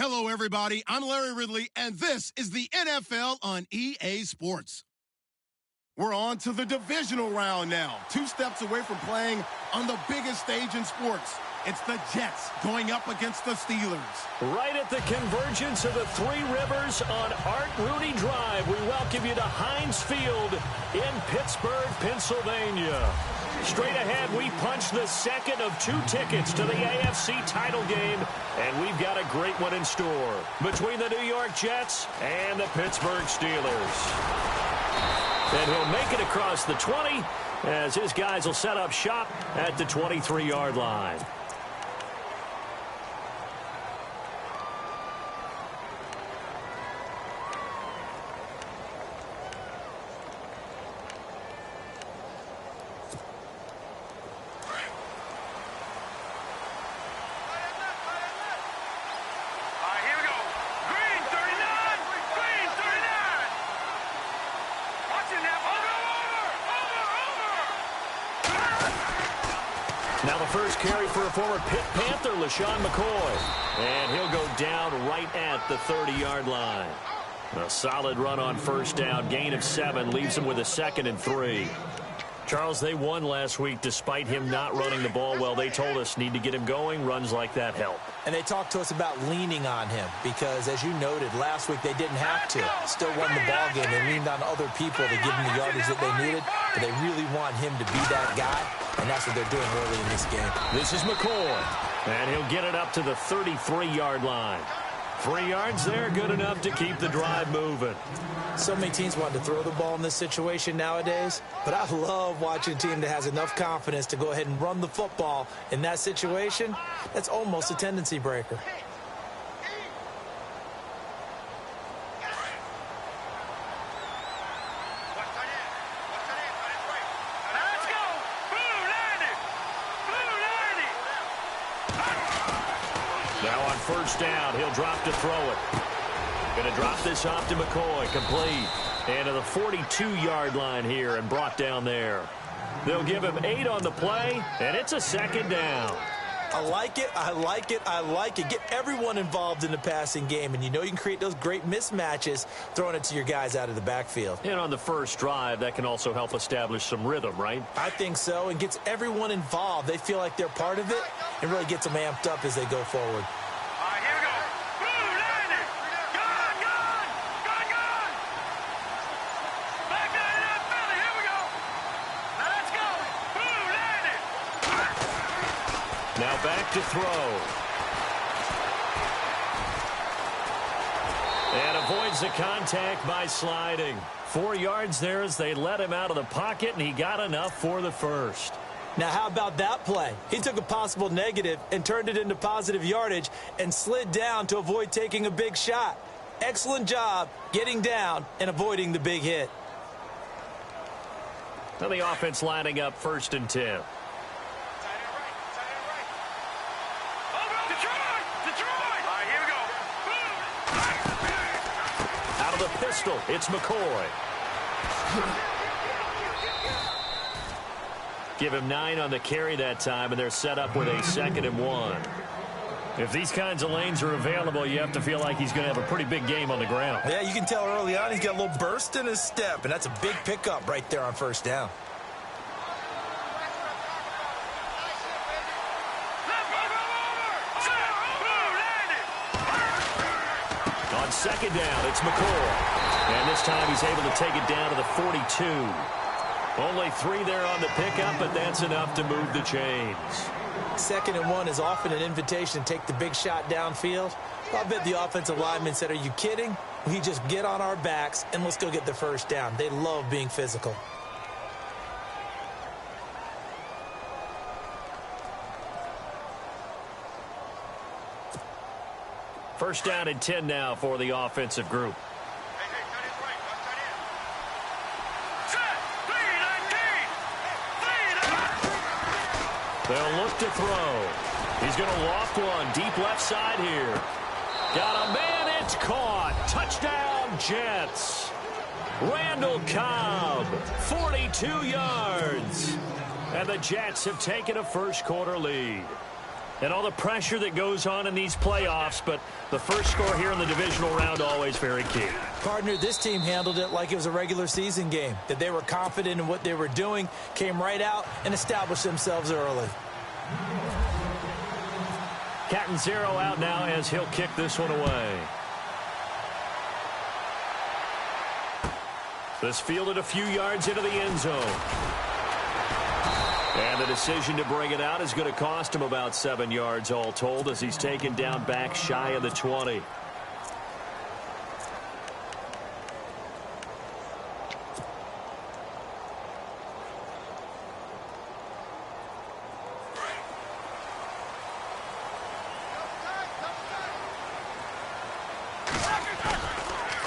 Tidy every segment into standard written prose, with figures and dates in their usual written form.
Hello, everybody. I'm Larry Ridley, and this is the NFL on EA Sports. We're on to the divisional round now, 2 steps away from playing on the biggest stage in sports. It's the Jets going up against the Steelers. Right at the convergence of the Three Rivers on Art Rooney Drive, we welcome you to Heinz Field in Pittsburgh, Pennsylvania. Straight ahead, we punch the second of 2 tickets to the AFC title game, and we've got a great one in store between the New York Jets and the Pittsburgh Steelers. And he'll make it across the 20 as his guys will set up shop at the 23-yard line. Now the first carry for a former Pitt Panther, LaShawn McCoy. And he'll go down right at the 30-yard line. A solid run on first down. Gain of 7 leaves him with a 2nd and 3. Charles, they won last week despite him not running the ball well. They told us need to get him going. Runs like that help. And they talked to us about leaning on him because, as you noted, last week they didn't have to. Still won the ball game. They leaned on other people to give them the yardage that they needed. But they really want him to be that guy, and that's what they're doing early in this game. This is McCoy, and he'll get it up to the 33-yard line. 3 yards there, good enough to keep the drive moving. So many teams want to throw the ball in this situation nowadays, but I love watching a team that has enough confidence to go ahead and run the football in that situation. That's almost a tendency breaker. Now on first down, he'll drop to throw it. Going to drop this off to McCoy, complete. And to the 42-yard line here and brought down there. They'll give him 8 on the play, and it's a 2nd down. I like it, I like it, I like it. Get everyone involved in the passing game, and you know you can create those great mismatches throwing it to your guys out of the backfield. And on the first drive, that can also help establish some rhythm, right? I think so, and gets everyone involved. They feel like they're part of it, and really gets them amped up as they go forward. Now back to throw. And avoids the contact by sliding. 4 yards there as they let him out of the pocket, and he got enough for the first. Now, how about that play? He took a possible negative and turned it into positive yardage and slid down to avoid taking a big shot. Excellent job getting down and avoiding the big hit. Now the offense lining up 1st and 10. Out of the pistol, it's McCoy. Give him 9 on the carry that time, and they're set up with a 2nd and 1. If these kinds of lanes are available, you have to feel like he's going to have a pretty big game on the ground. Yeah, you can tell early on he's got a little burst in his step, and that's a big pickup right there on first down. On 2nd down, it's McCoy. And this time he's able to take it down to the 42. Only 3 there on the pickup, but that's enough to move the chains. 2nd and 1 is often an invitation to take the big shot downfield. I bet the offensive lineman said, are you kidding? We just get on our backs and let's go get the first down. They love being physical. First down and 10 now for the offensive group. They'll look to throw. He's going to loft one deep left side here. Got a man, it's caught. Touchdown, Jets. Randall Cobb, 42 yards. And the Jets have taken a first quarter lead. And all the pressure that goes on in these playoffs, but the first score here in the divisional round always very key. Partner, this team handled it like it was a regular season game, that they were confident in what they were doing, came right out and established themselves early. Catanzaro out now as he'll kick this one away. This fielded a few yards into the end zone. And the decision to bring it out is going to cost him about 7 yards all told as he's taken down back shy of the 20.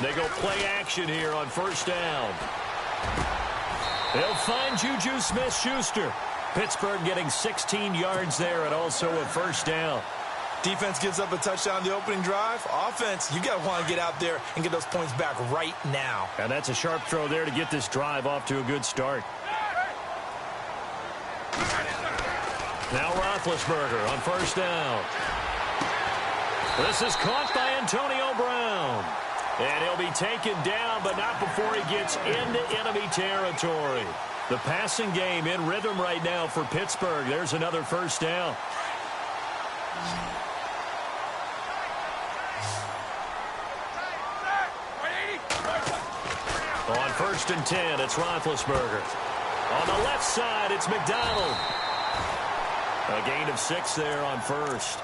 They go play action here on first down. They'll find Juju Smith-Schuster. Pittsburgh getting 16 yards there and also a first down. Defense gives up a touchdown the opening drive. Offense, you got to want to get out there and get those points back right now. And that's a sharp throw there to get this drive off to a good start. Now Roethlisberger on first down. This is caught by Antonio Brown. And he'll be taken down, but not before he gets into enemy territory. The passing game in rhythm right now for Pittsburgh. There's another first down. On first and 10, it's Roethlisberger. On the left side, it's McDonald. A gain of 6 there on first.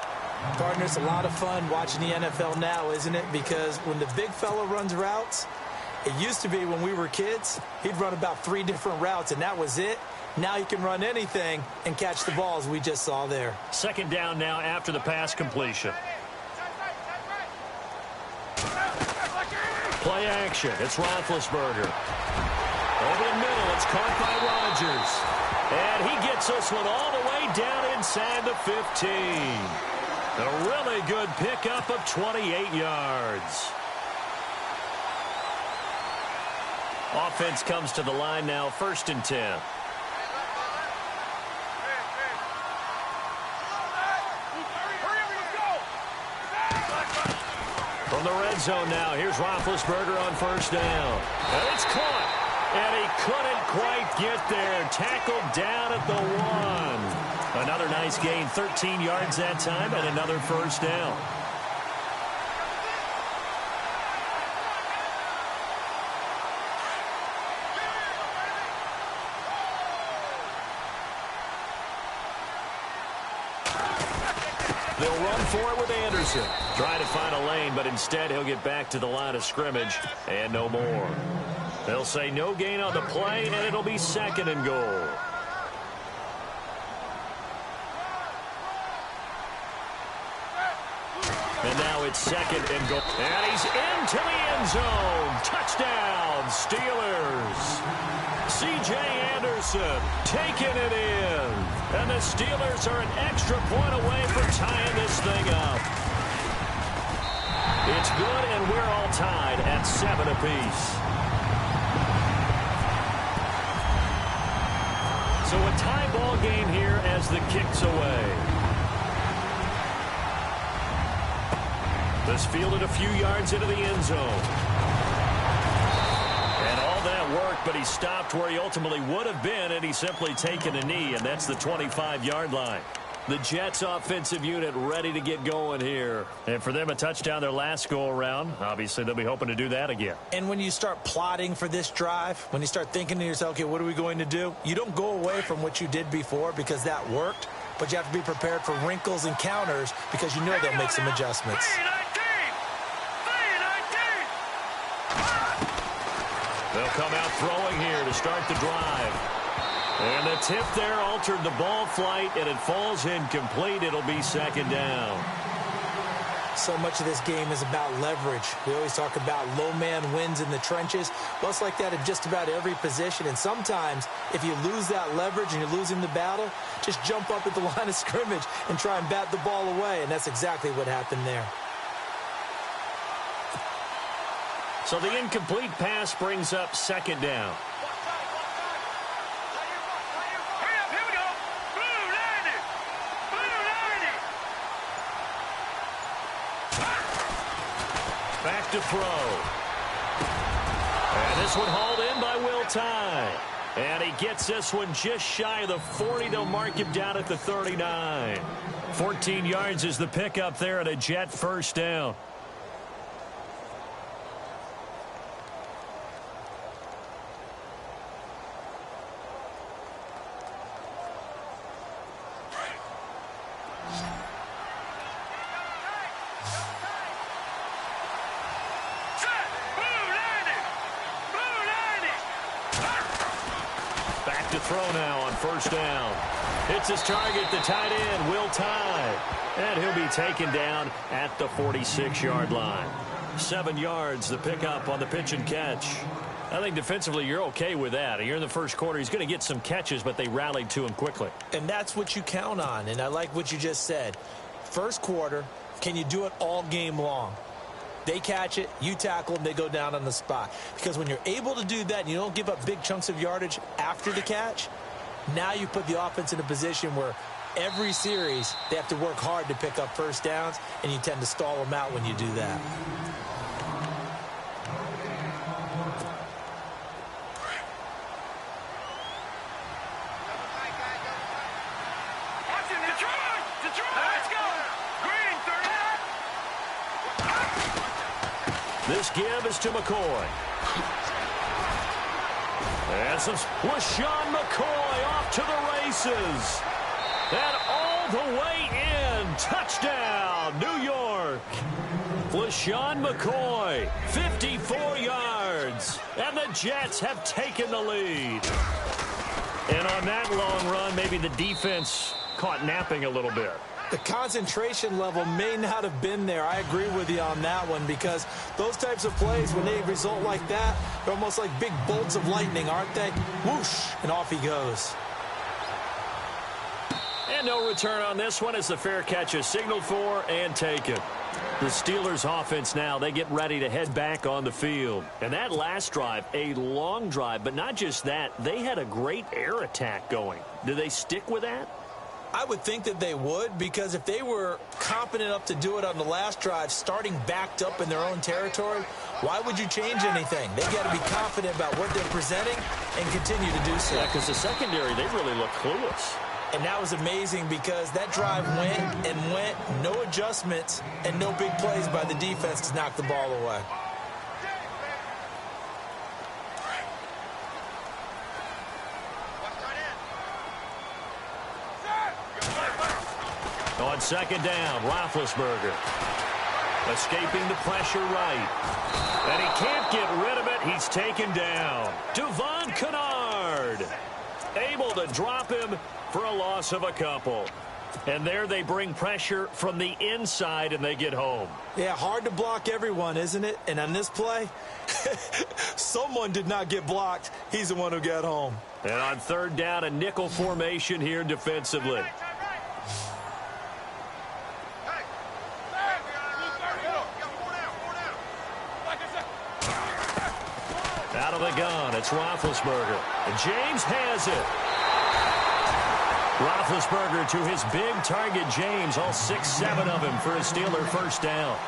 Partner, it's a lot of fun watching the NFL now, isn't it? Because when the big fella runs routes, it used to be when we were kids, he'd run about 3 different routes, and that was it. Now he can run anything and catch the balls we just saw there. Second down now after the pass completion. Play action. It's Roethlisberger. Over the middle, it's caught by Rodgers. And he gets this one all the way down inside the 15. A really good pickup of 28 yards. Offense comes to the line now, first and 10. From the red zone now, here's Roethlisberger on first down. And it's caught. And he couldn't quite get there. Tackled down at the 1. Another nice gain, 13 yards that time, and another first down. They'll run for it with Anderson. Try to find a lane, but instead he'll get back to the line of scrimmage and no more. They'll say no gain on the play, and it'll be second and goal. And now it's second and goal. And he's into the end zone. Touchdown, Steelers. C.J. Anderson taking it in. And the Steelers are an extra point away from tying this thing up. It's good, and we're all tied at 7 apiece. So a tie ball game here as the kick's away. This fielded a few yards into the end zone. And all that worked, but he stopped where he ultimately would have been, and he's simply taken a knee, and that's the 25-yard line. The Jets offensive unit ready to get going here. And for them, a touchdown their last go-around. Obviously, they'll be hoping to do that again. And when you start plotting for this drive, when you start thinking to yourself, okay, what are we going to do? You don't go away from what you did before because that worked, but you have to be prepared for wrinkles and counters because you know they'll make some adjustments. They'll come out throwing here to start the drive. And the tip there altered the ball flight, and it falls incomplete. It'll be second down. So much of this game is about leverage. We always talk about low man wins in the trenches. Well, it's like that in just about every position. And sometimes, if you lose that leverage and you're losing the battle, just jump up at the line of scrimmage and try and bat the ball away. And that's exactly what happened there. So the incomplete pass brings up second down. back to throw. And this one hauled in by Will Tye. And he gets this one just shy of the 40. They'll mark him down at the 39. 14 yards is the pickup there, and a Jet first down. Back to throw now on first down. It's his target, the tight end, Will Tye. And he'll be taken down at the 46-yard line. 7 yards, the pickup on the pitch and catch. I think defensively you're okay with that. Here in the first quarter, he's going to get some catches, but they rallied to him quickly. And that's what you count on, and I like what you just said. First quarter, can you do it all game long? They catch it, you tackle them, they go down on the spot. Because when you're able to do that and you don't give up big chunks of yardage after the catch, now you put the offense in a position where every series they have to work hard to pick up first downs, and you tend to stall them out when you do that. This give is to McCoy. And some LaShawn McCoy off to the races. And all the way in. Touchdown, New York. LaShawn McCoy, 54 yards. And the Jets have taken the lead. And on that long run, maybe the defense caught napping a little bit. The concentration level may not have been there. I agree with you on that one, because those types of plays, when they result like that, they're almost like big bolts of lightning, aren't they? Whoosh, and off he goes. And no return on this one as the fair catch is signaled for and taken. The Steelers offense now, they get ready to head back on the field. And that last drive, a long drive, but not just that, they had a great air attack going. Do they stick with that? I would think that they would, because if they were competent enough to do it on the last drive, starting backed up in their own territory, why would you change anything? They've got to be confident about what they're presenting and continue to do so. Yeah, because the secondary, they really look clueless. And that was amazing, because that drive went and went, no adjustments, and no big plays by the defense to knock the ball away. On second down, Roethlisberger escaping the pressure right. And he can't get rid of it. He's taken down. Devon Kennard able to drop him for a loss of a couple. And there they bring pressure from the inside, and they get home. Yeah, hard to block everyone, isn't it? And on this play, someone did not get blocked. He's the one who got home. And on third down, a nickel formation here defensively. Out of the gun, it's Roethlisberger. And James has it. Roethlisberger to his big target, James. All 6-7 of him for a Steeler first down.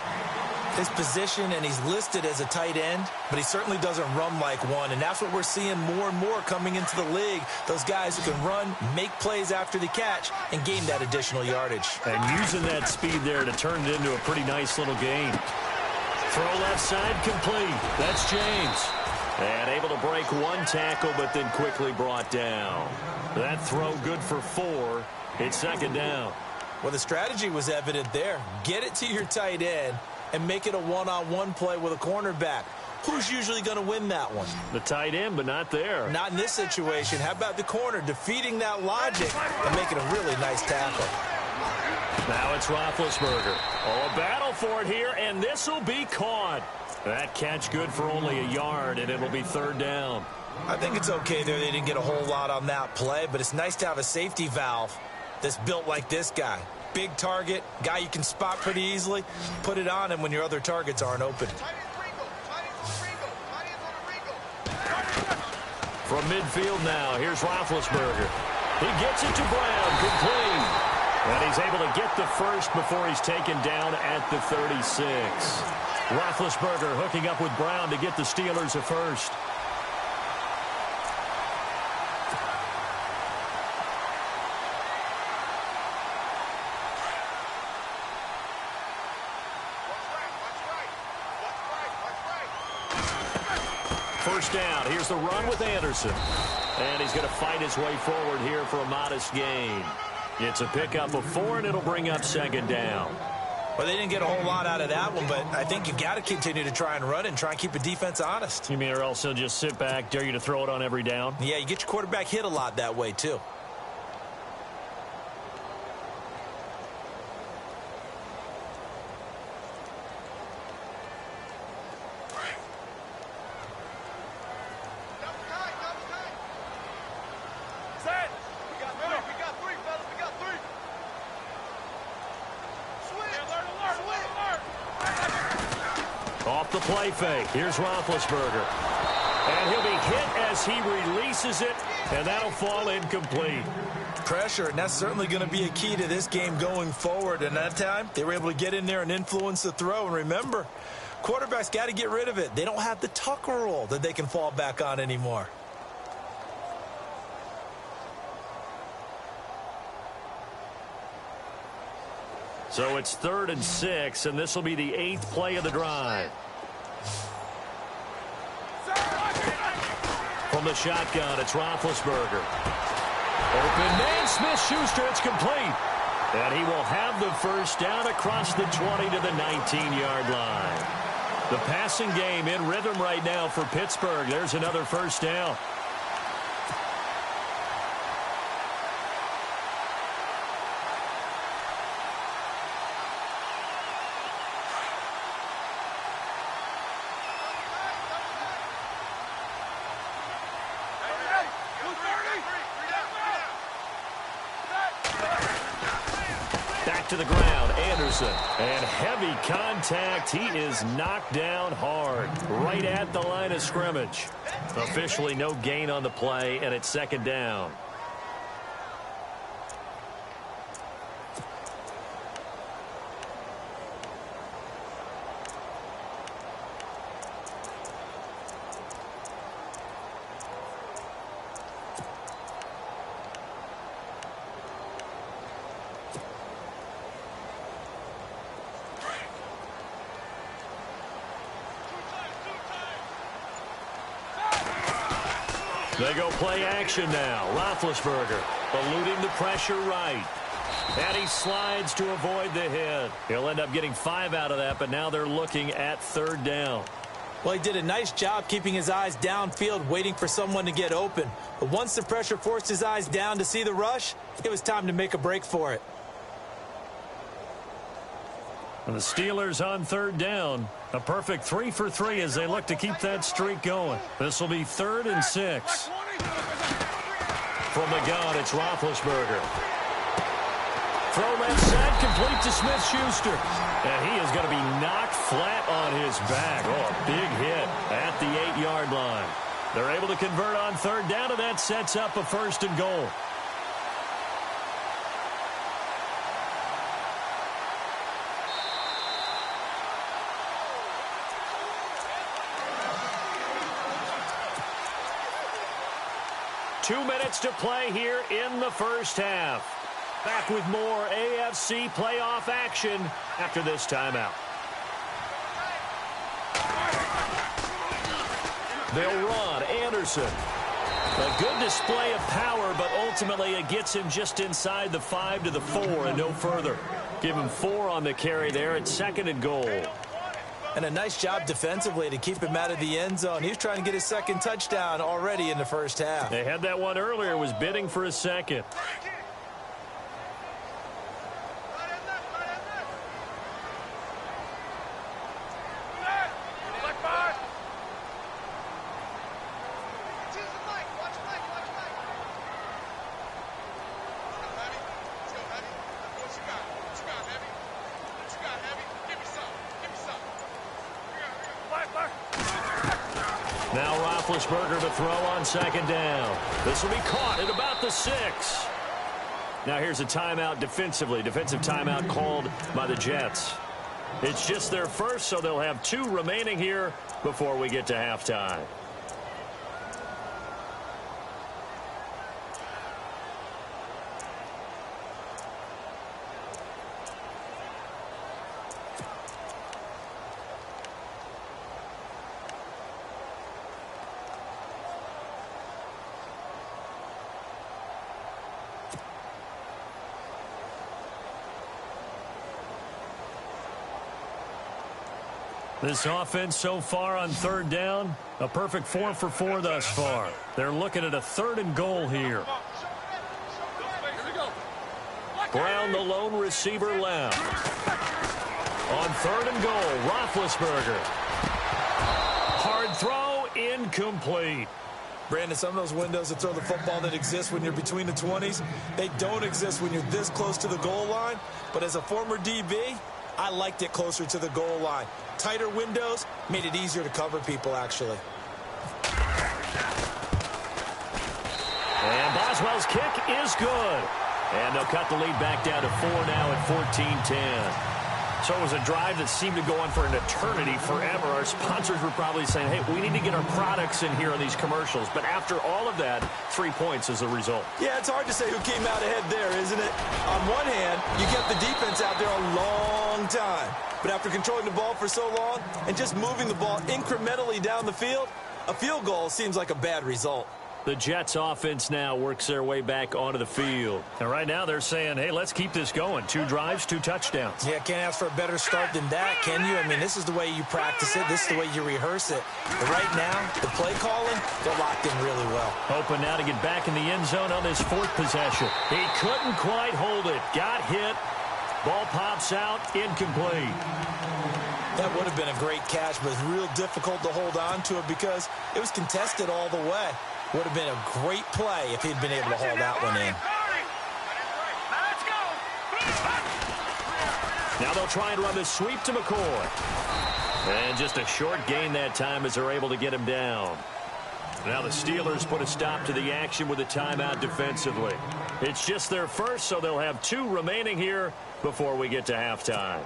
His position, and he's listed as a tight end, but he certainly doesn't run like one, and that's what we're seeing more and more coming into the league. Those guys who can run, make plays after the catch, and gain that additional yardage. And using that speed there to turn it into a pretty nice little gain. Throw left side complete. That's James. And able to break one tackle, but then quickly brought down. That throw good for 4. It's second down. Well, the strategy was evident there. Get it to your tight end and make it a one-on-one play with a cornerback. Who's usually going to win that one? The tight end, but not there. Not in this situation. How about the corner defeating that logic and making a really nice tackle? Now it's Roethlisberger. Oh, a battle for it here, and this will be caught. That catch good for only a yard, and it'll be third down. I think it's okay there. They didn't get a whole lot on that play, but it's nice to have a safety valve that's built like this guy. Big target, guy you can spot pretty easily. Put it on him when your other targets aren't open. From midfield now, here's Roethlisberger. He gets it to Brown, complete. And he's able to get the first before he's taken down at the 36. Roethlisberger hooking up with Brown to get the Steelers a first. First down. Here's the run with Anderson. And he's going to fight his way forward here for a modest gain. It's a pickup of 4, and it'll bring up second down. Well, they didn't get a whole lot out of that one, but I think you've got to continue to try and run and try and keep the defense honest. You mean or else he'll just sit back, dare you to throw it on every down? Yeah, you get your quarterback hit a lot that way, too. Off the play fake. Here's Roethlisberger. And he'll be hit as he releases it, and that'll fall incomplete. Pressure, and that's certainly going to be a key to this game going forward. And that time, they were able to get in there and influence the throw. And remember, quarterbacks got to get rid of it. They don't have the Tucker rule that they can fall back on anymore. So it's 3rd and 6, and this will be the 8th play of the drive. From the shotgun, it's Roethlisberger. Open man, Smith-Schuster, it's complete. And he will have the first down across the 20 to the 19-yard line. The passing game in rhythm right now for Pittsburgh. There's another first down. To the ground, Anderson, and heavy contact. He is knocked down hard right at the line of scrimmage. Officially no gain on the play, and it's second down. They go play action now. Roethlisberger eluding the pressure right. And he slides to avoid the hit. He'll end up getting 5 out of that, but now they're looking at 3rd down. Well, he did a nice job keeping his eyes downfield, waiting for someone to get open. But once the pressure forced his eyes down to see the rush, it was time to make a break for it. And the Steelers on 3rd down. A perfect 3 for 3 as they look to keep that streak going. This will be 3rd and 6. From the gun, it's Roethlisberger. Throw left side, complete to Smith-Schuster. And he is going to be knocked flat on his back. Oh, a big hit at the 8-yard line. They're able to convert on 3rd down, and that sets up a 1st and goal. Two minutes to play here in the first half. Back with more AFC playoff action after this timeout. They'll run. Anderson. A good display of power, but ultimately it gets him just inside the 5 to the 4 and no further. Give him 4 on the carry there at 2nd and goal. And a nice job defensively to keep him out of the end zone. He was trying to get his 2nd touchdown already in the first half. They had that one earlier, was bidding for a 2nd. Now Roethlisberger to throw on 2nd down. This will be caught at about the 6. Now here's a timeout defensively. Defensive timeout called by the Jets. It's just their first, so they'll have 2 remaining here before we get to halftime. This offense so far on 3rd down, a perfect 4 for 4 thus far. They're looking at a 3rd and goal here. Brown, the lone receiver left. On 3rd and goal, Roethlisberger. Hard throw, incomplete. Brandon, some of those windows to throw the football that exist when you're between the 20s, they don't exist when you're this close to the goal line. But as a former DB, I liked it closer to the goal line. Tighter windows made it easier to cover people, actually. And Boswell's kick is good. And they'll cut the lead back down to 4 now at 14-10. So it was a drive that seemed to go on for an eternity, forever. Our sponsors were probably saying, hey, we need to get our products in here on these commercials. But after all of that, 3 points as a result. Yeah, it's hard to say who came out ahead there, isn't it? On one hand, you kept the defense out there a long time. But after controlling the ball for so long and just moving the ball incrementally down the field, a field goal seems like a bad result. The Jets offense now works their way back onto the field. And right now they're saying, hey, let's keep this going. 2 drives, 2 touchdowns. Yeah, can't ask for a better start than that, can you? I mean, this is the way you practice it. This is the way you rehearse it. But right now, the play calling, they're locked in really well. Hoping now to get back in the end zone on this 4th possession. He couldn't quite hold it. Got hit. Ball pops out, incomplete. That would have been a great catch, but it's real difficult to hold on to it because it was contested all the way. Would have been a great play if he'd been able to haul that one in. Now they'll try and run the sweep to McCoy. And just a short gain that time as they're able to get him down. Now the Steelers put a stop to the action with a timeout defensively. It's just their first, so they'll have 2 remaining here before we get to halftime.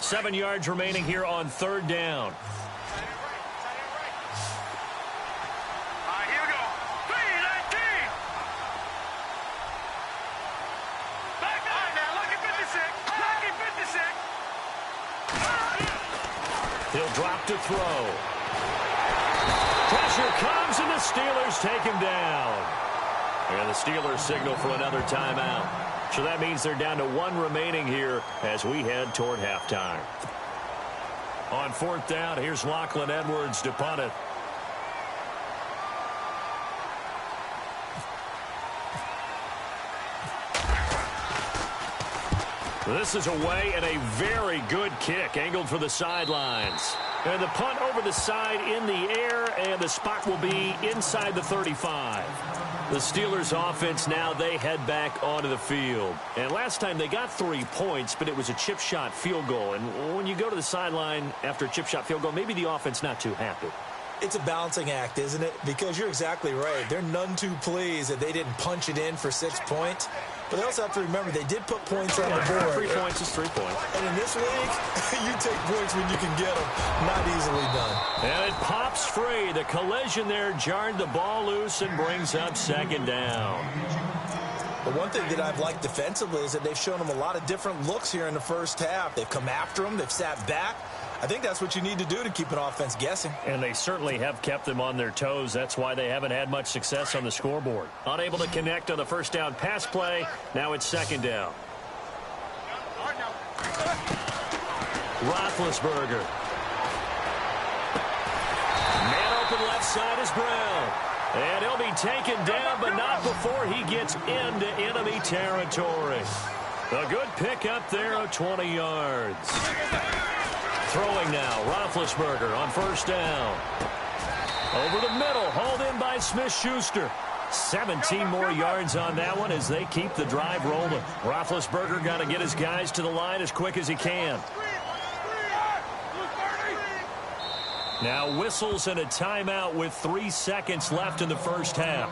Seven yards remaining here on 3rd down. Here we go. 3-19. Back up now. Lucky 56. Lucky 56. He'll drop to throw. Pressure comes, and the Steelers take him down. And the Steelers signal for another timeout. So that means they're down to 1 remaining here as we head toward halftime. On 4th down, here's Lachlan Edwards to punt it. This is away and a very good kick, angled for the sidelines. And the punt over the side in the air, and the spot will be inside the 35. The Steelers offense now, they head back onto the field. And last time they got 3 points, but it was a chip shot field goal. And when you go to the sideline after a chip shot field goal, maybe the offense not too happy. It's a balancing act, isn't it? Because you're exactly right. They're none too pleased that they didn't punch it in for 6 points. But they also have to remember they did put points on the board. 3 points is 3 points. And in this league, you take points when you can get them. Not easily done. And it pops free. The collision there jarred the ball loose and brings up 2nd down. The one thing that I've liked defensively is that they've shown them a lot of different looks here in the first half. They've come after them. They've sat back. I think that's what you need to do to keep an offense guessing. And they certainly have kept them on their toes. That's why they haven't had much success on the scoreboard. Unable to connect on the 1st down pass play. Now it's 2nd down. Roethlisberger. Man open left side is Brown. And he'll be taken down, but not before he gets into enemy territory. A good pickup there of 20 yards. Throwing now, Roethlisberger on 1st down. Over the middle, hauled in by Smith-Schuster. 17 more yards on that one as they keep the drive rolling. Roethlisberger got to get his guys to the line as quick as he can. Now whistles and a timeout with 3 seconds left in the first half.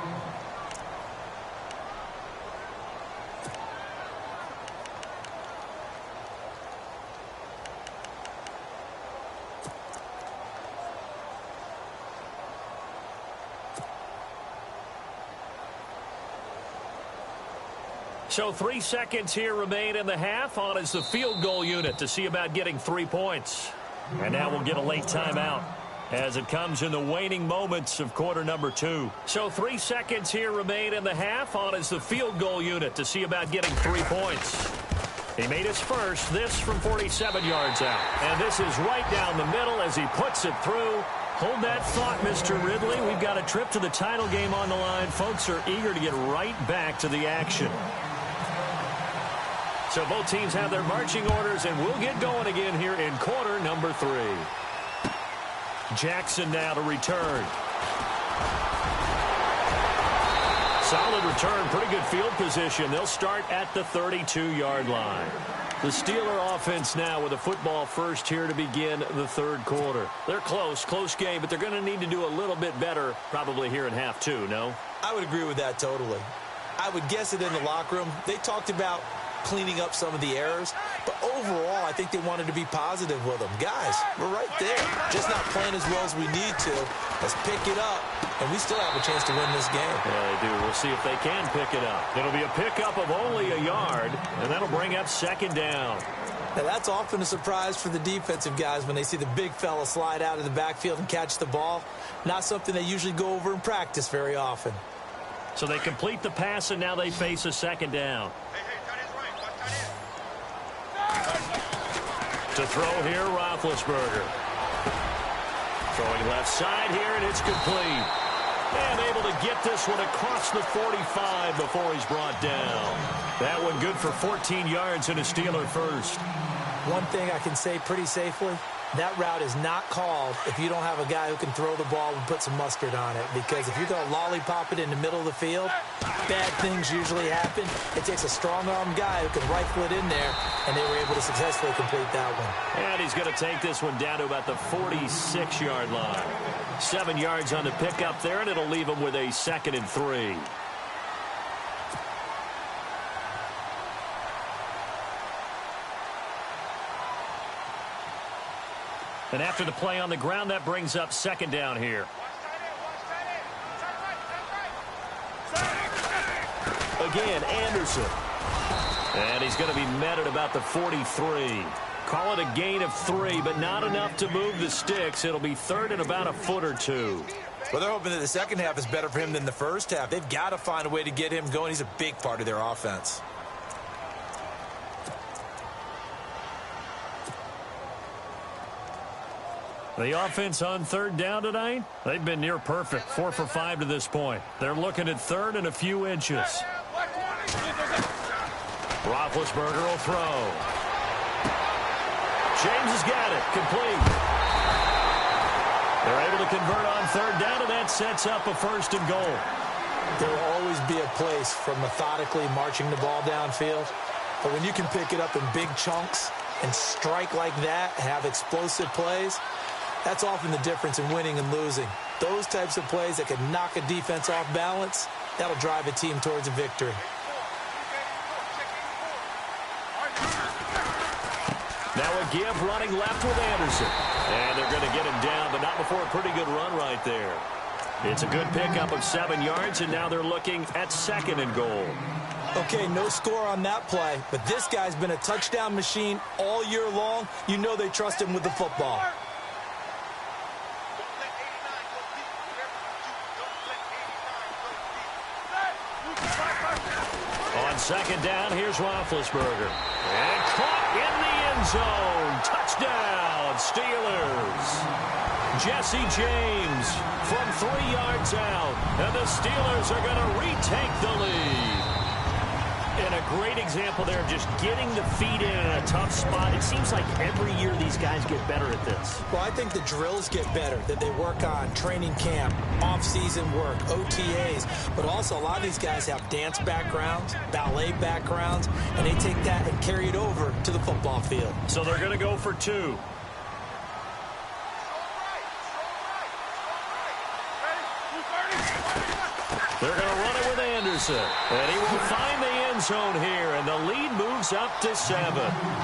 So 3 seconds here remain in the half. On is the field goal unit to see about getting 3 points. And now we'll get a late timeout as it comes in the waning moments of quarter number 2. So 3 seconds here remain in the half. On is the field goal unit to see about getting 3 points. He made his first, this from 47 yards out. And this is right down the middle as he puts it through. Hold that thought, Mr. Ridley. We've got a trip to the title game on the line. Folks are eager to get right back to the action. So both teams have their marching orders, and we'll get going again here in quarter number 3. Jackson now to return. Solid return, pretty good field position. They'll start at the 32-yard line. The Steeler offense now with a football first here to begin the third quarter. They're close game, but they're going to need to do a little bit better probably here in half 2, no? I would agree with that totally. I would guess it in the locker room. They talked about cleaning up some of the errors, but overall I think they wanted to be positive with them. Guys, we're right there, just not playing as well as we need to. Let's pick it up, and we still have a chance to win this game. Yeah, they do. We'll see if they can pick it up. It'll be a pickup of only a yard, and that'll bring up second down. Now that's often a surprise for the defensive guys when they see the big fella slide out of the backfield and catch the ball. Not something they usually go over in practice very often. So they complete the pass, and now they face a second down. To throw here, Roethlisberger. Throwing left side here, and it's complete. And able to get this one across the 45 before he's brought down. That one good for 14 yards and a Steeler first. One thing I can say pretty safely, that route is not called if you don't have a guy who can throw the ball and put some mustard on it. Because if you're going to lollipop it in the middle of the field, bad things usually happen. It takes a strong-arm guy who can rifle it in there, and they were able to successfully complete that one. And he's going to take this one down to about the 46-yard line. 7 yards on the pickup there, and it'll leave him with a 2nd and 3. And after the play on the ground, that brings up second down here. Again, Anderson. And he's going to be met at about the 43. Call it a gain of 3, but not enough to move the sticks. It'll be 3rd and about a foot or 2. Well, they're hoping that the second half is better for him than the first half. They've got to find a way to get him going. He's a big part of their offense. The offense on 3rd down tonight, they've been near perfect, 4 for 5 to this point. They're looking at 3rd and a few inches. Roethlisberger will throw. James has got it, complete. They're able to convert on 3rd down, and that sets up a 1st and goal. There will always be a place for methodically marching the ball downfield, but when you can pick it up in big chunks and strike like that, have explosive plays, that's often the difference in winning and losing. Those types of plays that can knock a defense off balance, that'll drive a team towards a victory. Now a give running left with Anderson. And they're going to get him down, but not before a pretty good run right there. It's a good pickup of 7 yards, and now they're looking at 2nd and goal. Okay, no score on that play, but this guy's been a touchdown machine all year long. You know they trust him with the football. On 2nd down, here's Roethlisberger. And caught in the end zone. Touchdown, Steelers. Jesse James from 3 yards out. And the Steelers are going to retake the lead. And a great example there of just getting the feet in a tough spot. It seems like every year these guys get better at this. Well, I think the drills get better that they work on, training camp, off-season work, OTAs. But also a lot of these guys have dance backgrounds, ballet backgrounds, and they take that and carry it over to the football field. So they're going to go for 2. They're going to run it with Anderson. And he will find the end zone here. And the lead moves up to 7.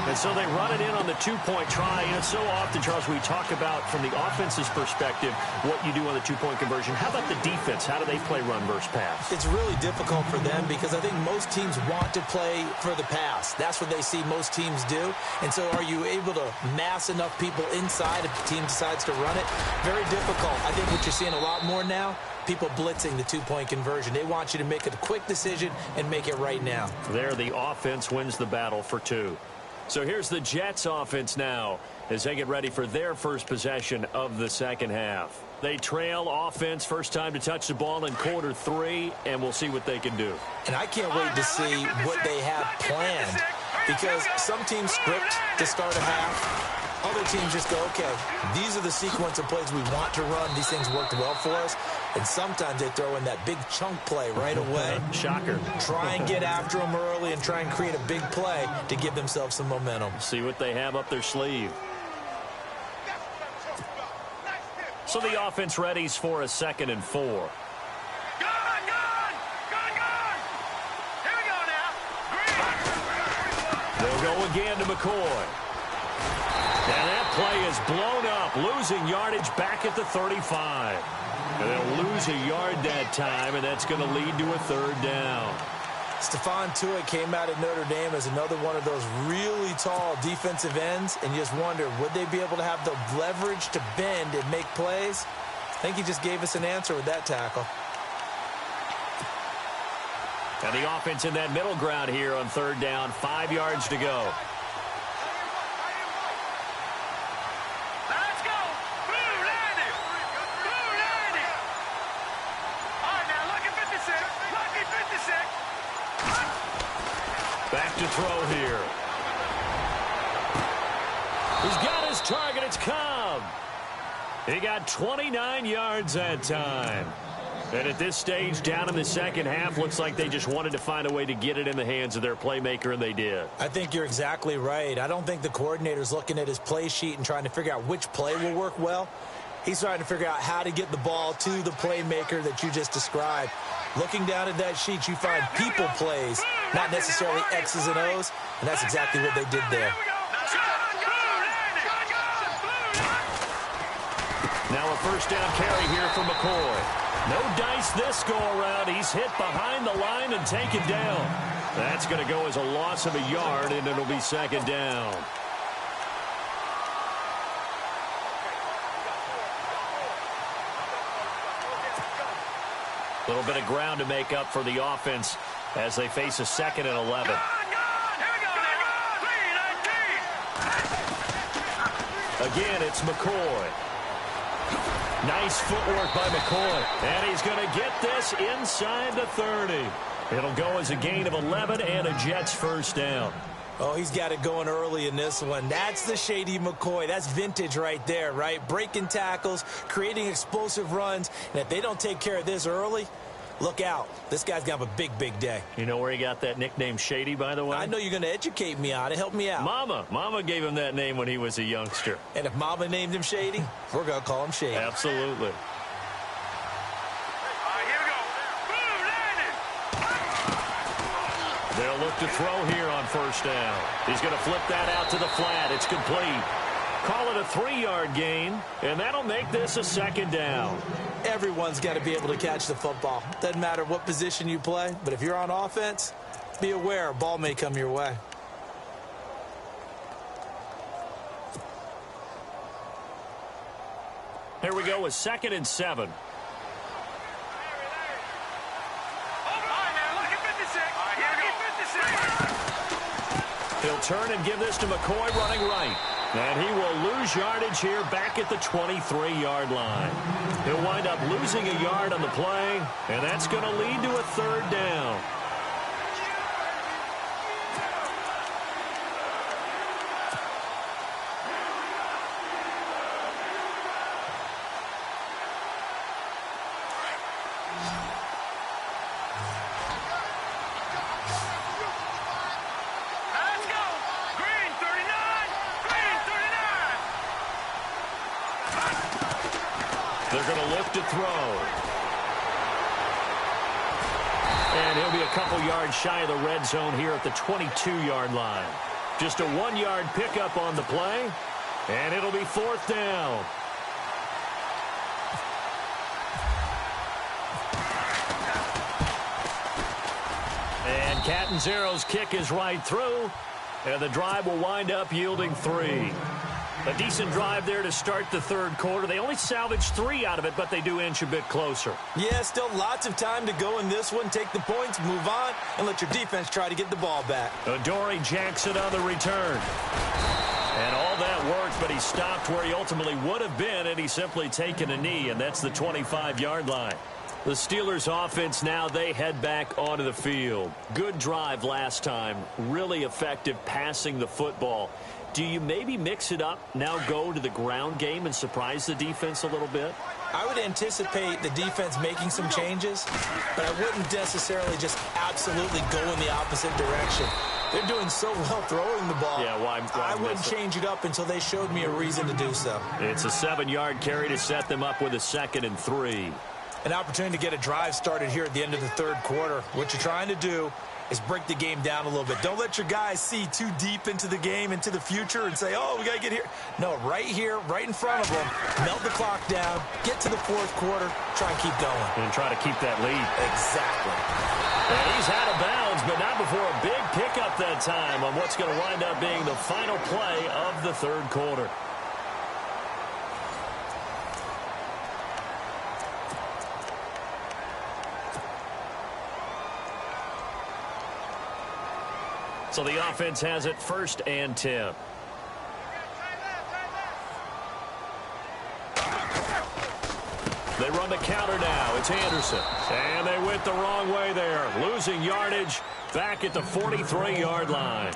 And so they run it in on the 2-point try. And so often, Charles, we talk about from the offense's perspective what you do on the 2-point conversion. How about the defense? How do they play run versus pass? It's really difficult for them because I think most teams want to play for the pass. That's what they see most teams do. And so are you able to mass enough people inside if the team decides to run it? Very difficult. I think what you're seeing a lot more now, people blitzing the 2-point conversion. They want you to make a quick decision and make it right now. There, the offense wins the battle for 2. So here's the Jets offense now as they get ready for their first possession of the second half. They trail offense, first time to touch the ball in quarter 3, and we'll see what they can do. And I can't wait to see what they have planned because some teams script to start a half. Other teams just go, okay, these are the sequence of plays we want to run. These things worked well for us. And sometimes they throw in that big chunk play right away. Shocker. Try and get after them early and try and create a big play to give themselves some momentum. See what they have up their sleeve. So the offense readies for a 2nd and 4. Gone! Here we go now. They'll go again to McCoy. And that play is blown up, losing yardage back at the 35. And they'll lose a yard that time, and that's going to lead to a 3rd down. Stephon Tuitt came out of Notre Dame as another one of those really tall defensive ends, and you just wonder, would they be able to have the leverage to bend and make plays? I think he just gave us an answer with that tackle. And the offense in that middle ground here on 3rd down, 5 yards to go. Back to throw here. He's got his target. It's Cobb. He got 29 yards that time. And at this stage, down in the second half, looks like they just wanted to find a way to get it in the hands of their playmaker, and they did. I think you're exactly right. I don't think the coordinator's looking at his play sheet and trying to figure out which play will work well. He's trying to figure out how to get the ball to the playmaker that you just described. Looking down at that sheet, you find people plays, not necessarily X's and O's, and that's exactly what they did there. Now a first down carry here for McCoy. No dice this go-around. He's hit behind the line and taken down. That's going to go as a loss of a yard, and it'll be 2nd down. A little bit of ground to make up for the offense as they face a 2nd and 11. Again, it's McCoy. Nice footwork by McCoy. And he's going to get this inside the 30. It'll go as a gain of 11 and a Jets first down. Oh, he's got it going early in this one. That's the Shady McCoy. That's vintage right there, right? Breaking tackles, creating explosive runs. And if they don't take care of this early, look out. This guy's going to have a big, big day. You know where he got that nickname Shady, by the way? I know you're going to educate me on it. Help me out. Mama gave him that name when he was a youngster. And if Mama named him Shady, we're going to call him Shady. Absolutely. They'll look to throw here on first down. He's going to flip that out to the flat. It's complete. Call it a 3-yard gain, and that'll make this a 2nd down. Everyone's got to be able to catch the football. Doesn't matter what position you play, but if you're on offense, be aware a ball may come your way. Here we go with 2nd and 7. He'll turn and give this to McCoy running right. And he will lose yardage here back at the 23-yard line. He'll wind up losing a yard on the play, and that's going to lead to a 3rd down. They're going to look to throw. And he'll be a couple yards shy of the red zone here at the 22-yard line. Just a 1-yard pickup on the play, and it'll be 4th down. And Catanzaro's kick is right through, and the drive will wind up yielding 3. A decent drive there to start the third quarter. They only salvaged 3 out of it, but they do inch a bit closer. Yeah, still lots of time to go in this one. Take the points, move on, and let your defense try to get the ball back. Adoree Jackson on the return. And all that worked, but he stopped where he ultimately would have been, and he's simply taken a knee, and that's the 25-yard line. The Steelers offense now, they head back onto the field. Good drive last time. Really effective passing the football. Do you maybe mix it up, now go to the ground game and surprise the defense a little bit? I would anticipate the defense making some changes, but I wouldn't necessarily just absolutely go in the opposite direction. They're doing so well throwing the ball. Yeah, why I wouldn't change it up until they showed me a reason to do so. It's a 7-yard carry to set them up with a 2nd and 3. An opportunity to get a drive started here at the end of the third quarter. What you're trying to do is break the game down a little bit. Don't let your guys see too deep into the game, into the future, and say, oh, we got to get here. No, right here, right in front of them, melt the clock down, get to the fourth quarter, try and keep going. And try to keep that lead. Exactly. And he's out of bounds, but not before a big pickup that time on what's going to wind up being the final play of the third quarter. So the offense has it 1st and 10. They run the counter now. It's Anderson. And they went the wrong way there. Losing yardage back at the 43-yard line.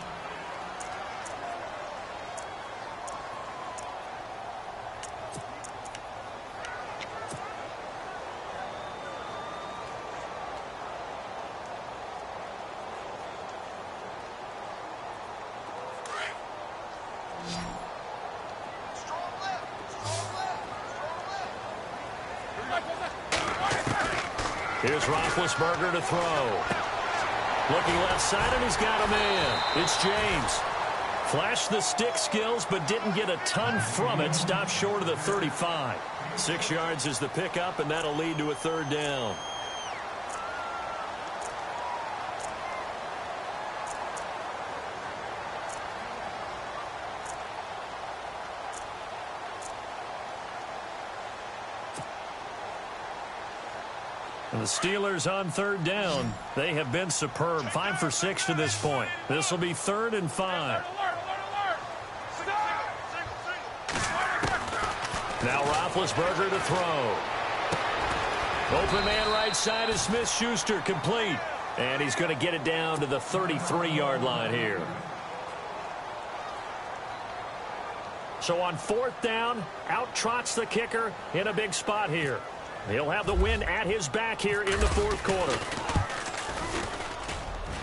Here's Roethlisberger to throw. Looking left side, and he's got a man. It's James. Flashed the stick skills, but didn't get a ton from it. Stopped short of the 35. 6 yards is the pickup, and that'll lead to a 3rd down. And the Steelers on 3rd down. They have been superb. 5 for 6 to this point. This will be 3rd and 5. Now Roethlisberger to throw. Open man right side is Smith-Schuster, complete. And he's going to get it down to the 33-yard line here. So on 4th down, out trots the kicker in a big spot here. He'll have the win at his back here in the fourth quarter.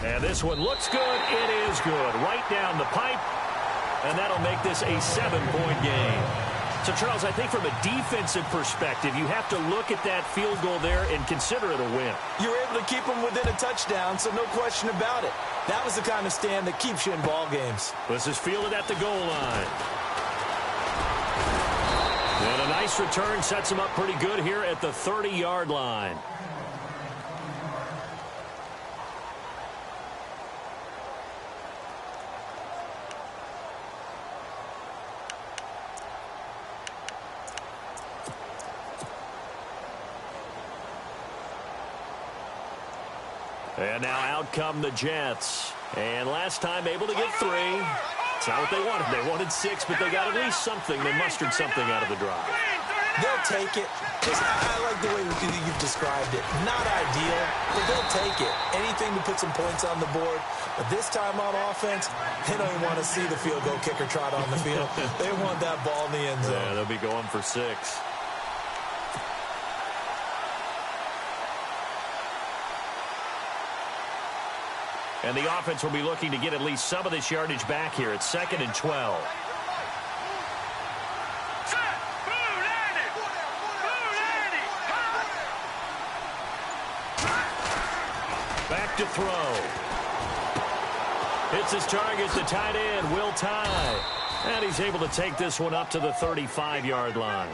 And this one looks good. It is good. Right down the pipe. And that'll make this a 7-point game. So, Charles, I think from a defensive perspective, you have to look at that field goal there and consider it a win. You were able to keep them within a touchdown, so no question about it. That was the kind of stand that keeps you in ball games. This is fielded at the goal line. And a nice return sets him up pretty good here at the 30-yard line. And now out come the Jets. And last time able to get 3. It's not what they wanted. They wanted 6, but they got at least something. They mustered something out of the drive. They'll take it. I like the way you've described it. Not ideal, but they'll take it. Anything to put some points on the board. But this time on offense, they don't even want to see the field goal kicker trot on the field. They want that ball in the end zone. Yeah, they'll be going for 6. And the offense will be looking to get at least some of this yardage back here. It's 2nd and 12. Back to throw. Hits his target, the tight end, Will Tye. And he's able to take this one up to the 35-yard line.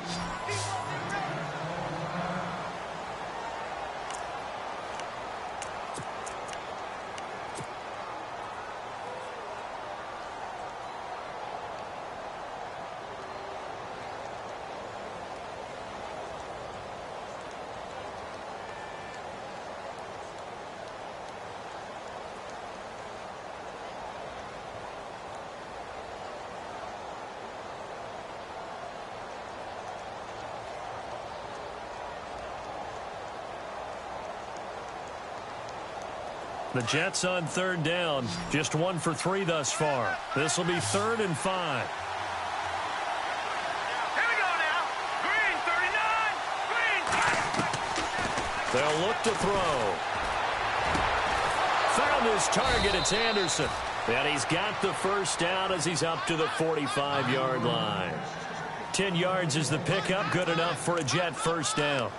The Jets on third down. Just 1 for 3 thus far. This will be 3rd and 5. Here we go now. Green, 39. Green. They'll look to throw. Found his target. It's Anderson. And he's got the first down as he's up to the 45-yard line. 10 yards is the pickup. Good enough for a Jet first down.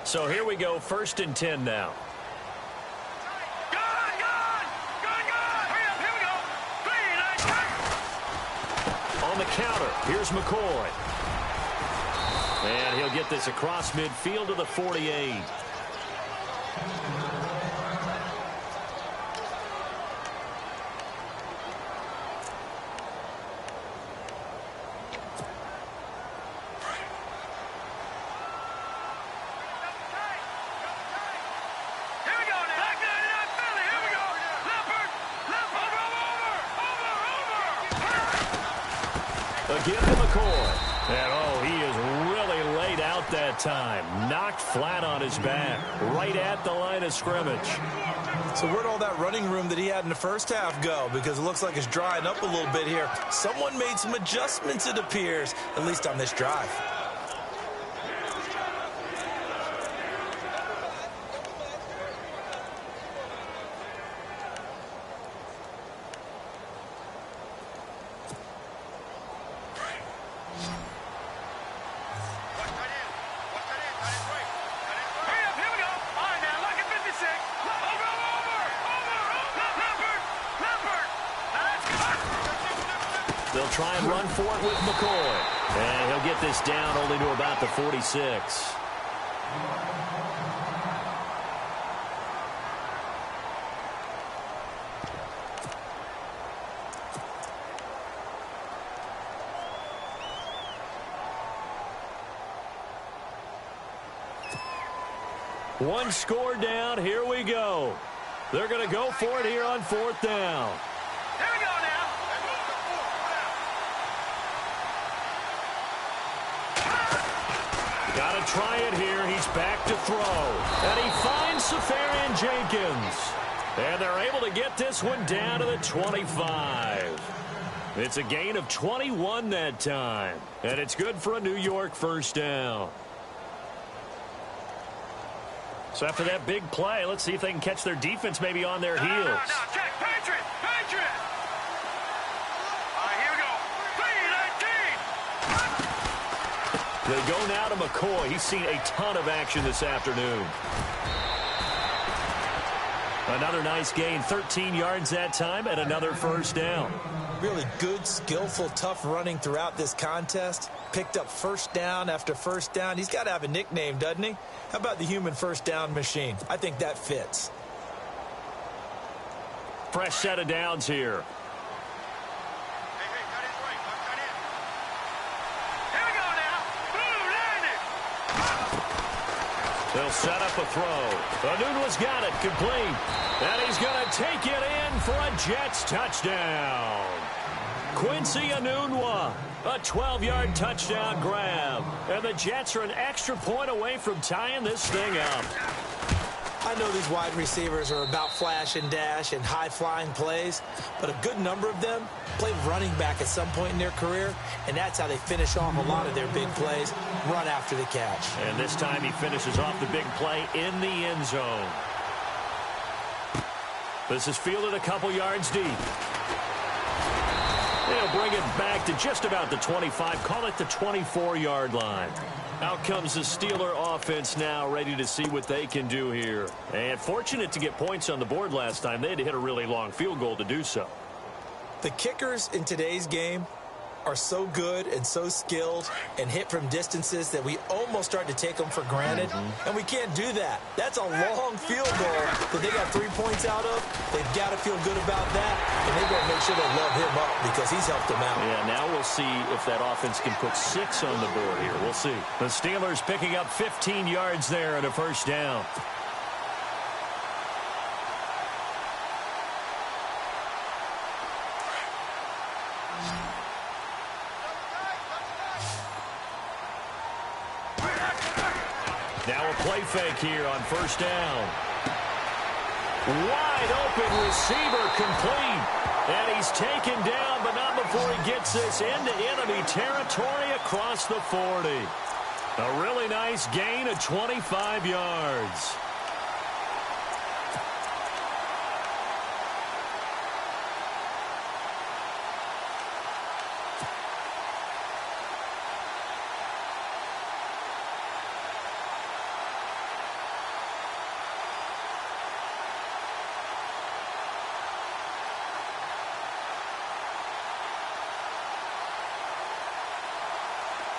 So here we go, 1st and 10 now. Good. Hurry up, here we go. Green, On the counter, here's McCoy. And he'll get this across midfield to the 48. Give to McCoy. And, oh, he is really laid out that time. Knocked flat on his back. Right at the line of scrimmage. So where'd all that running room that he had in the first half go? Because it looks like it's drying up a little bit here. Someone made some adjustments, it appears, at least on this drive. They'll try and run for it with McCoy. And he'll get this down only to about the 46. One score down. Here we go. They're going to go for it here on 4th down. Here we go now. Got to try it here. He's back to throw. And he finds Safarian Jenkins. And they're able to get this one down to the 25. It's a gain of 21 that time. And it's good for a New York first down. So after that big play, let's see if they can catch their defense maybe on their heels. No, check. Patriot. All right, here we go. 3-19. They go now to McCoy. He's seen a ton of action this afternoon. Another nice gain, 13 yards that time, and another first down. Really good, skillful, tough running throughout this contest. Picked up first down after first down. He's got to have a nickname, doesn't he? How about the human first down machine? I think that fits. Fresh set of downs here. They'll set up a throw. Anunwa's got it, complete. And he's going to take it in for a Jets touchdown. Quincy Enunwa, a 12-yard touchdown grab. And the Jets are an extra point away from tying this thing up. I know these wide receivers are about flash and dash and high-flying plays, but a good number of them played running back at some point in their career, and that's how they finish off a lot of their big plays, run after the catch. And this time he finishes off the big play in the end zone. This is fielded a couple yards deep. They'll bring it back to just about the 25. Call it the 24-yard line. Out comes the Steeler offense now, ready to see what they can do here. And fortunate to get points on the board last time. They had to hit a really long field goal to do so. The kickers in today's game are so good and so skilled and hit from distances that we almost start to take them for granted, and we can't do that. That's a long field goal that they got 3 points out of. They've got to feel good about that, and they've got to make sure they love him up because he's helped them out. Yeah, now we'll see if that offense can put 6 on the board here. We'll see. The Steelers picking up 15 yards there and a first down. Now a play fake here on first down. Wide open receiver complete. And he's taken down, but not before he gets this into enemy territory across the 40. A really nice gain of 25 yards.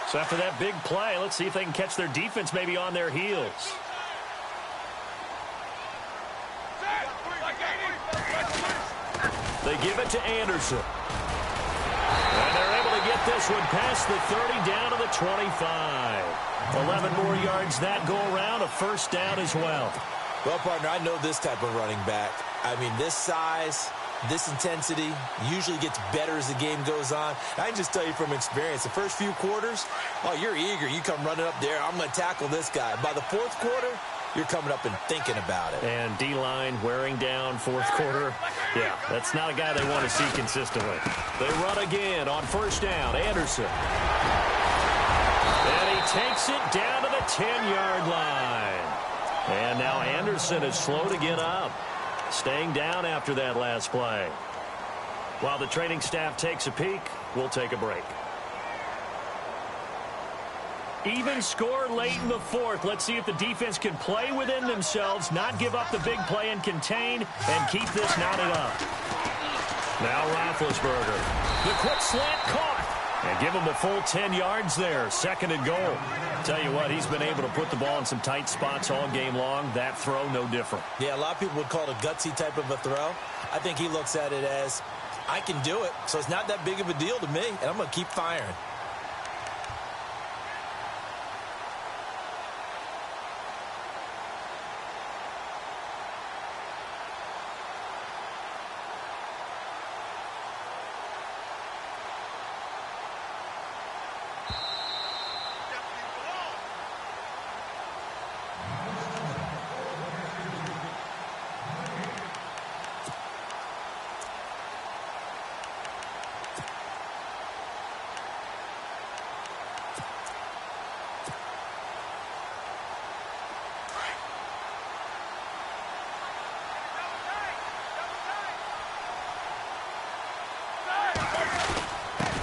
So after that big play, let's see if they can catch their defense maybe on their heels. They give it to Anderson. And they're able to get this one past the 30 down to the 25. 11 more yards that go around, a first down as well. Well, partner, I know this type of running back. I mean, this size, this intensity usually gets better as the game goes on. I can just tell you from experience, the first few quarters, oh, you're eager. You come running up there, I'm going to tackle this guy. By the fourth quarter, you're coming up and thinking about it. And D-line wearing down fourth quarter. Yeah, that's not a guy they want to see consistently. They run again on first down. Anderson. And he takes it down to the 10-yard line. And now Anderson is slow to get up. Staying down after that last play. While the training staff takes a peek, we'll take a break. Even score late in the fourth. Let's see if the defense can play within themselves, not give up the big play and contain, and keep this knotted up. Now Roethlisberger. The quick slant caught. And give him a full 10 yards there. Second and goal. Tell you what, he's been able to put the ball in some tight spots all game long. That throw, no different. Yeah, a lot of people would call it a gutsy type of a throw. I think he looks at it as, I can do it, so it's not that big of a deal to me, and I'm going to keep firing.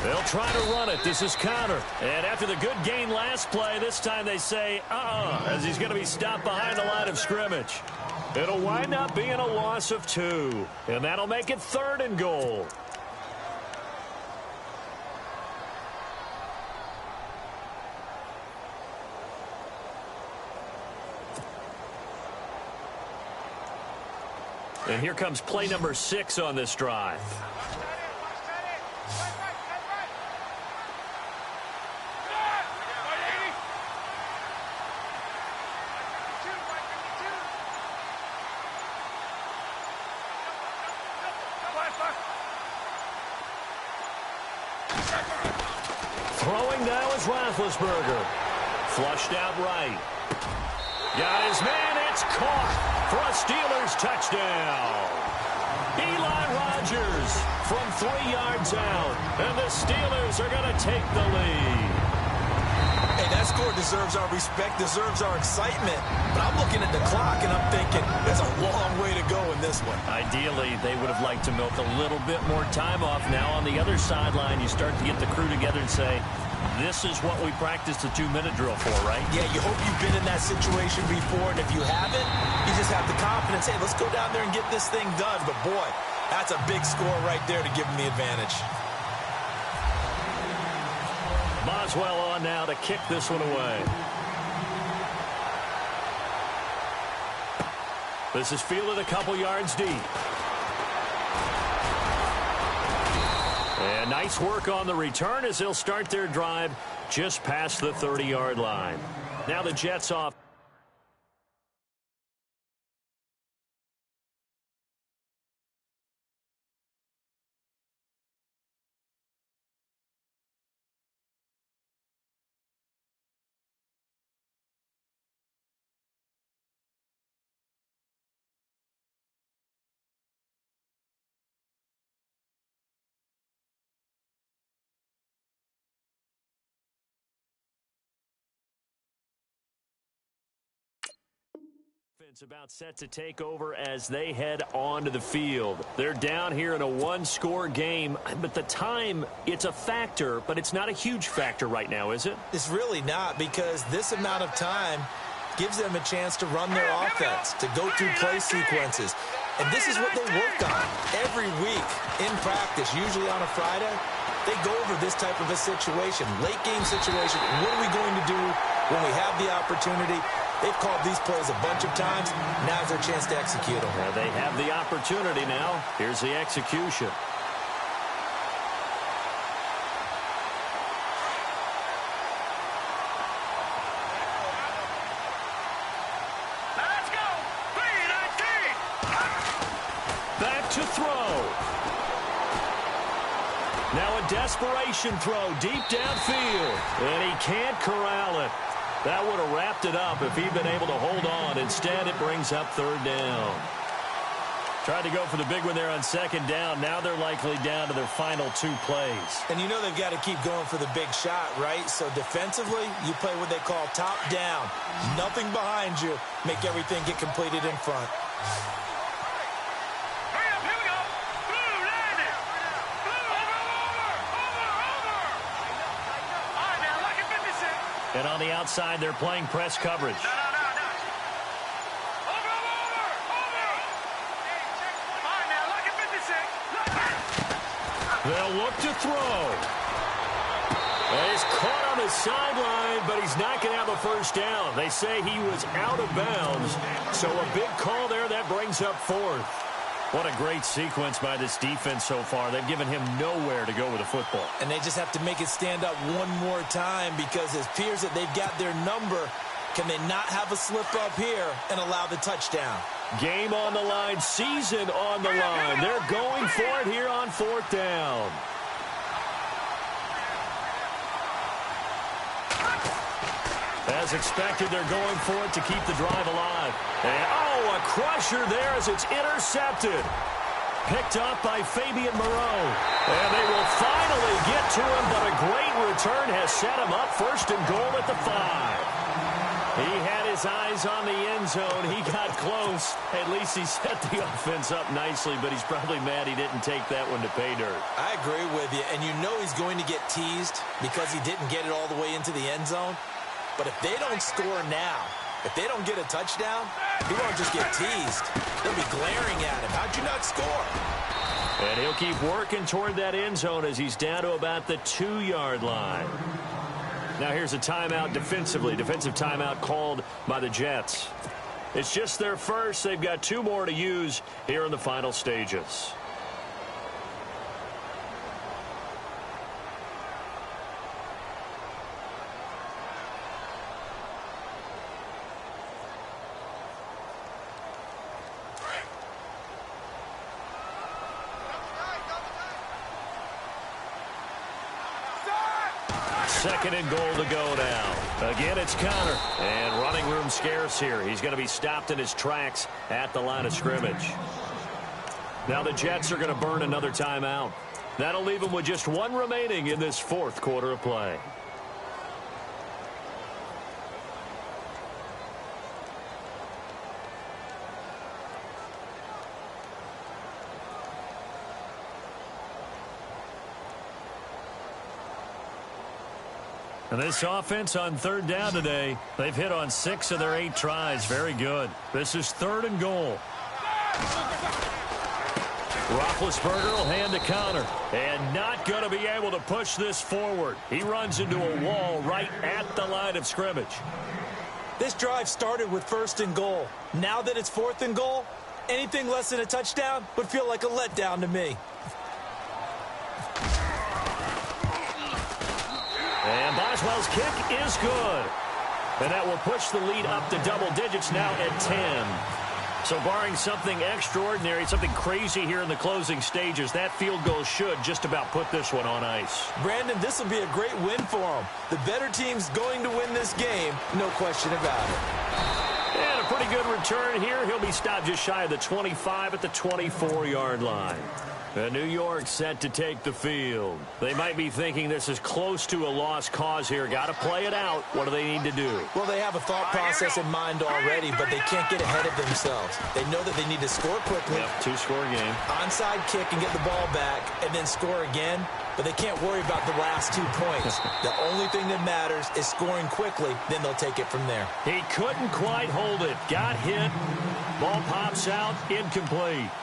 They'll try to run it. This is Connor. And after the good gain last play, this time they say, as he's going to be stopped behind the line of scrimmage. It'll wind up being a loss of 2. And that'll make it third and goal. And here comes play number 6 on this drive. Throwing now is Roethlisberger. Flushed out right. Got his man. It's caught for a Steelers touchdown. Eli Rogers from 3 yards out. And the Steelers are going to take the lead. Hey, that score deserves our respect, deserves our excitement. But I'm looking at the clock, and I'm thinking there's a long way to go in this one. Ideally, they would have liked to milk a little bit more time off. Now on the other sideline, you start to get the crew together and say, this is what we practiced the 2-minute drill for, right? Yeah, you hope you've been in that situation before, and if you haven't, you just have the confidence, hey, let's go down there and get this thing done. But, boy, that's a big score right there to give them the advantage. Boswell on now to kick this one away. This is fielded a couple yards deep. And nice work on the return as they'll start their drive just past the 30-yard line. Now the Jets off. It's about set to take over as they head onto the field. They're down here in a one-score game, but the time, it's a factor, but it's not a huge factor right now, is it? It's really not, because this amount of time gives them a chance to run their offense, to go through play sequences. And this is what they work on every week in practice, usually on a Friday. They go over this type of a situation, late game situation. What are we going to do when we have the opportunity? They've called these plays a bunch of times. Now's their chance to execute them. Well, they have the opportunity now. Here's the execution. Let's go. 3-19. Back to throw. Now a desperation throw deep downfield. And he can't corral it. That would have wrapped it up if he'd been able to hold on. Instead, it brings up third down. Tried to go for the big one there on second down. Now they're likely down to their final 2 plays. And you know they've got to keep going for the big shot, right? So defensively, you play what they call top down. Nothing behind you. Make everything get completed in front. Hurry up, here we go. Blue, land it. Blue, over. All right, now, lock it 56. And on the outside, they're playing press coverage. No. Over. All right, now, lock it 56. They'll look to throw. And he's caught on the sideline, but he's not going to have a first down. They say he was out of bounds. So a big call there. That brings up fourth. What a great sequence by this defense so far. They've given him nowhere to go with the football. And they just have to make it stand up one more time, because it appears that they've got their number. Can they not have a slip up here and allow the touchdown? Game on the line, season on the line. They're going for it here on fourth down. As expected, they're going for it to keep the drive alive. And, a crusher there as it's intercepted. Picked up by Fabian Moreau. And they will finally get to him, but a great return has set him up first and goal at the 5. He had his eyes on the end zone. He got close. At least he set the offense up nicely, but he's probably mad he didn't take that one to pay dirt. I agree with you, and you know he's going to get teased because he didn't get it all the way into the end zone. But if they don't score now, if they don't get a touchdown, he won't just get teased. They'll be glaring at him. How'd you not score? And he'll keep working toward that end zone as he's down to about the 2-yard line. Now here's a timeout defensively. Defensive timeout called by the Jets. It's just their first. They've got 2 more to use here in the final stages. Second and goal to go now. Again, it's Connor. And running room scarce here. He's going to be stopped in his tracks at the line of scrimmage. Now the Jets are going to burn another timeout. That'll leave them with just 1 remaining in this 4th quarter of play. And this offense on third down today, they've hit on 6 of their 8 tries. Very good. This is 3rd and goal. Roethlisberger will hand the counter. And not going to be able to push this forward. He runs into a wall right at the line of scrimmage. This drive started with 1st and goal. Now that it's 4th and goal, anything less than a touchdown would feel like a letdown to me. And Boswell's kick is good. And that will push the lead up to double digits now at 10. So barring something extraordinary, something crazy here in the closing stages, that field goal should just about put this one on ice. Brandon, this will be a great win for them. The better team's going to win this game, no question about it. And a pretty good return here. He'll be stopped just shy of the 25 at the 24-yard line. New York set to take the field. They might be thinking this is close to a lost cause here. Got to play it out. What do they need to do? Well, they have a thought process in mind already, but they can't get ahead of themselves. They know that they need to score quickly. Yep, 2-score game. Onside kick and get the ball back and then score again. But they can't worry about the last 2 points. The only thing that matters is scoring quickly. Then they'll take it from there. He couldn't quite hold it. Got hit. Ball pops out. Incomplete.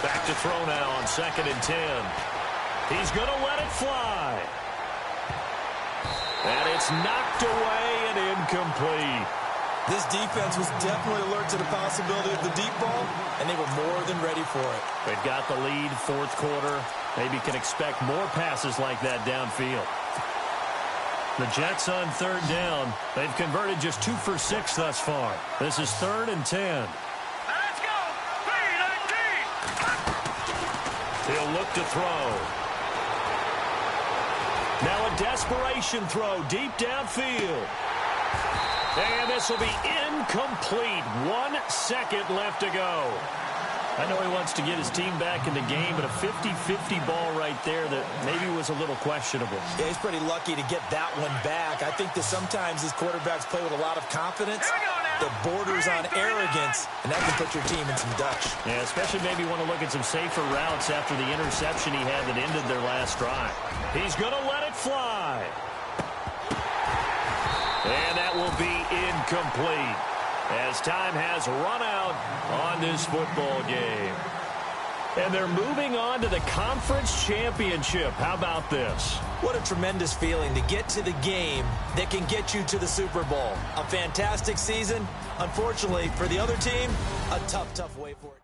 Back to throw now on 2nd and 10. He's going to let it fly. And it's knocked away and incomplete. This defense was definitely alert to the possibility of the deep ball, and they were more than ready for it. They've got the lead, 4th quarter. Maybe can expect more passes like that downfield. The Jets on 3rd down. They've converted just 2 for 6 thus far. This is 3rd and 10. Let's go. Feed and deep. He'll look to throw. Now a desperation throw deep downfield. And this will be incomplete. 1 second left to go. I know he wants to get his team back in the game, but a 50-50 ball right there that maybe was a little questionable. Yeah, he's pretty lucky to get that one back. I think that sometimes these quarterbacks play with a lot of confidence that borders on arrogance, and that can put your team in some Dutch. Yeah, especially maybe want to look at some safer routes after the interception he had that ended their last drive. He's going to let it fly. And that will be incomplete as time has run out on this football game. And they're moving on to the conference championship. How about this? What a tremendous feeling to get to the game that can get you to the Super Bowl. A fantastic season. Unfortunately, for the other team, a tough way for it.